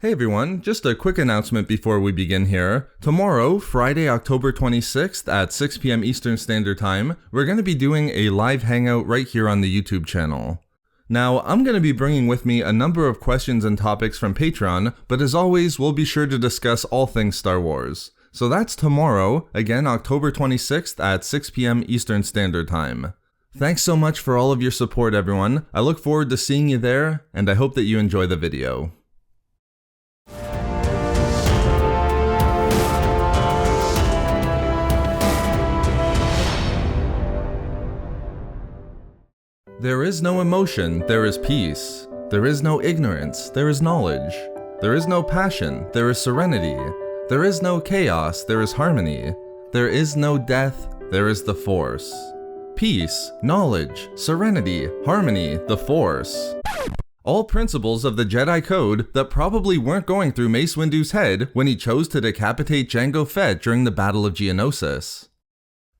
Hey everyone, just a quick announcement before we begin here. Tomorrow, Friday, October 26th at 6 p.m. Eastern Standard Time, we're going to be doing a live hangout right here on the YouTube channel. Now, I'm going to be bringing with me a number of questions and topics from Patreon, but as always, we'll be sure to discuss all things Star Wars. So that's tomorrow, again October 26th at 6 p.m. Eastern Standard Time. Thanks so much for all of your support, everyone. I look forward to seeing you there, and I hope that you enjoy the video. There is no emotion, there is peace. There is no ignorance, there is knowledge. There is no passion, there is serenity. There is no chaos, there is harmony. There is no death, there is the Force. Peace, knowledge, serenity, harmony, the Force. All principles of the Jedi Code that probably weren't going through Mace Windu's head when he chose to decapitate Jango Fett during the Battle of Geonosis.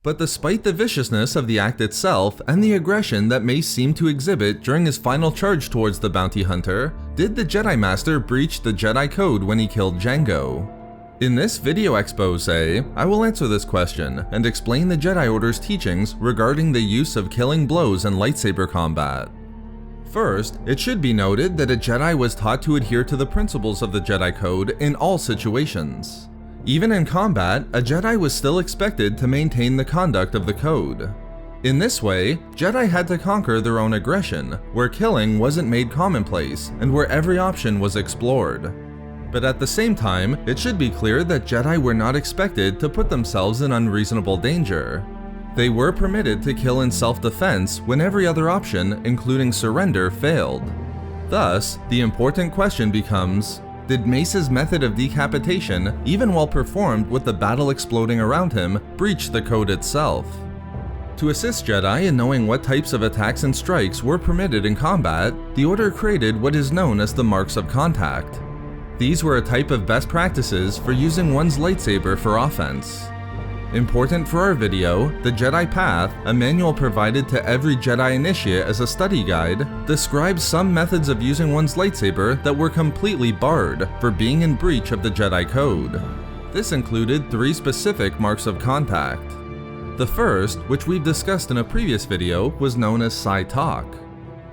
But despite the viciousness of the act itself and the aggression that Mace seemed to exhibit during his final charge towards the bounty hunter, did the Jedi Master breach the Jedi Code when he killed Jango? In this video expose, I will answer this question and explain the Jedi Order's teachings regarding the use of killing blows in lightsaber combat. First, it should be noted that a Jedi was taught to adhere to the principles of the Jedi Code in all situations. Even in combat, a Jedi was still expected to maintain the conduct of the code. In this way, Jedi had to conquer their own aggression, where killing wasn't made commonplace and where every option was explored. But at the same time, it should be clear that Jedi were not expected to put themselves in unreasonable danger. They were permitted to kill in self-defense when every other option, including surrender, failed. Thus, the important question becomes, did Mace's method of decapitation, even while performed with the battle exploding around him, breach the code itself? To assist Jedi in knowing what types of attacks and strikes were permitted in combat, the Order created what is known as the Marks of Contact. These were a type of best practices for using one's lightsaber for offense. Important for our video, the Jedi Path, a manual provided to every Jedi initiate as a study guide, describes some methods of using one's lightsaber that were completely barred for being in breach of the Jedi Code. This included 3 specific marks of contact. The first, which we've discussed in a previous video, was known as Psi Talk.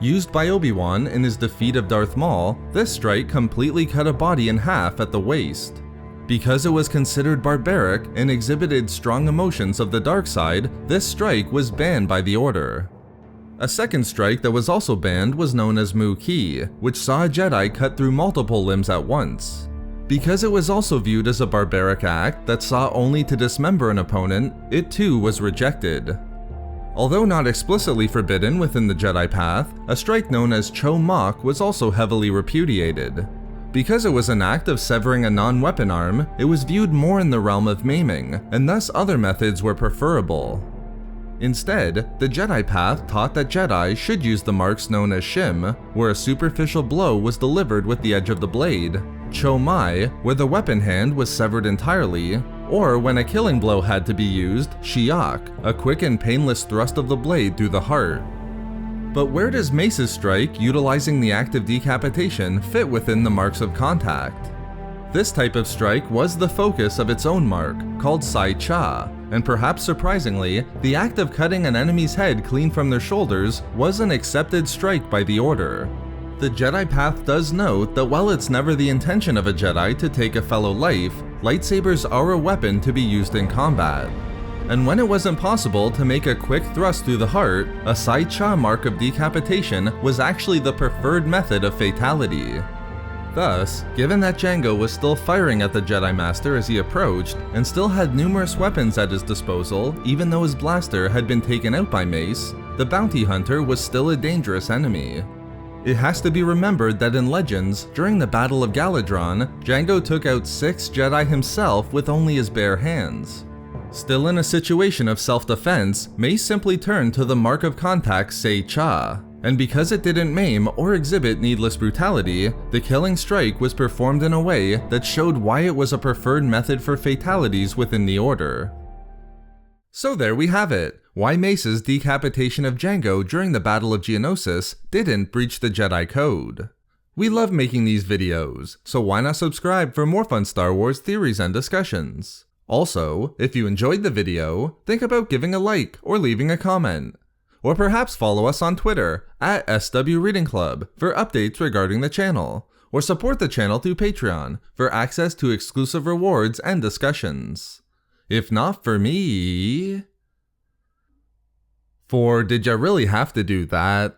Used by Obi-Wan in his defeat of Darth Maul, this strike completely cut a body in half at the waist. Because it was considered barbaric and exhibited strong emotions of the dark side, this strike was banned by the Order. A second strike that was also banned was known as Mu Ki, which saw a Jedi cut through multiple limbs at once. Because it was also viewed as a barbaric act that sought only to dismember an opponent, it too was rejected. Although not explicitly forbidden within the Jedi Path, a strike known as Cho Mok was also heavily repudiated. Because it was an act of severing a non-weapon arm, it was viewed more in the realm of maiming, and thus other methods were preferable. Instead, the Jedi Path taught that Jedi should use the marks known as Shim, where a superficial blow was delivered with the edge of the blade, Cho Mai, where the weapon hand was severed entirely, or when a killing blow had to be used, Shiak, a quick and painless thrust of the blade through the heart. But where does Mace's strike, utilizing the act of decapitation, fit within the marks of contact? This type of strike was the focus of its own mark, called Sai Cha, and perhaps surprisingly, the act of cutting an enemy's head clean from their shoulders was an accepted strike by the Order. The Jedi Path does note that while it's never the intention of a Jedi to take a fellow life, lightsabers are a weapon to be used in combat. And when it wasn't possible to make a quick thrust through the heart, a Sai Cha mark of decapitation was actually the preferred method of fatality. Thus, given that Jango was still firing at the Jedi Master as he approached, and still had numerous weapons at his disposal even though his blaster had been taken out by Mace, the bounty hunter was still a dangerous enemy. It has to be remembered that in Legends, during the Battle of Galadron, Jango took out 6 Jedi himself with only his bare hands. Still in a situation of self-defense, Mace simply turned to the mark of contact Sai Cha, and because it didn't maim or exhibit needless brutality, the killing strike was performed in a way that showed why it was a preferred method for fatalities within the Order. So there we have it, why Mace's decapitation of Jango during the Battle of Geonosis didn't breach the Jedi Code. We love making these videos, so why not subscribe for more fun Star Wars theories and discussions? Also, if you enjoyed the video, think about giving a like or leaving a comment. Or perhaps follow us on Twitter at SW Reading Club for updates regarding the channel, or support the channel through Patreon for access to exclusive rewards and discussions. If not for me... For did ya really have to do that?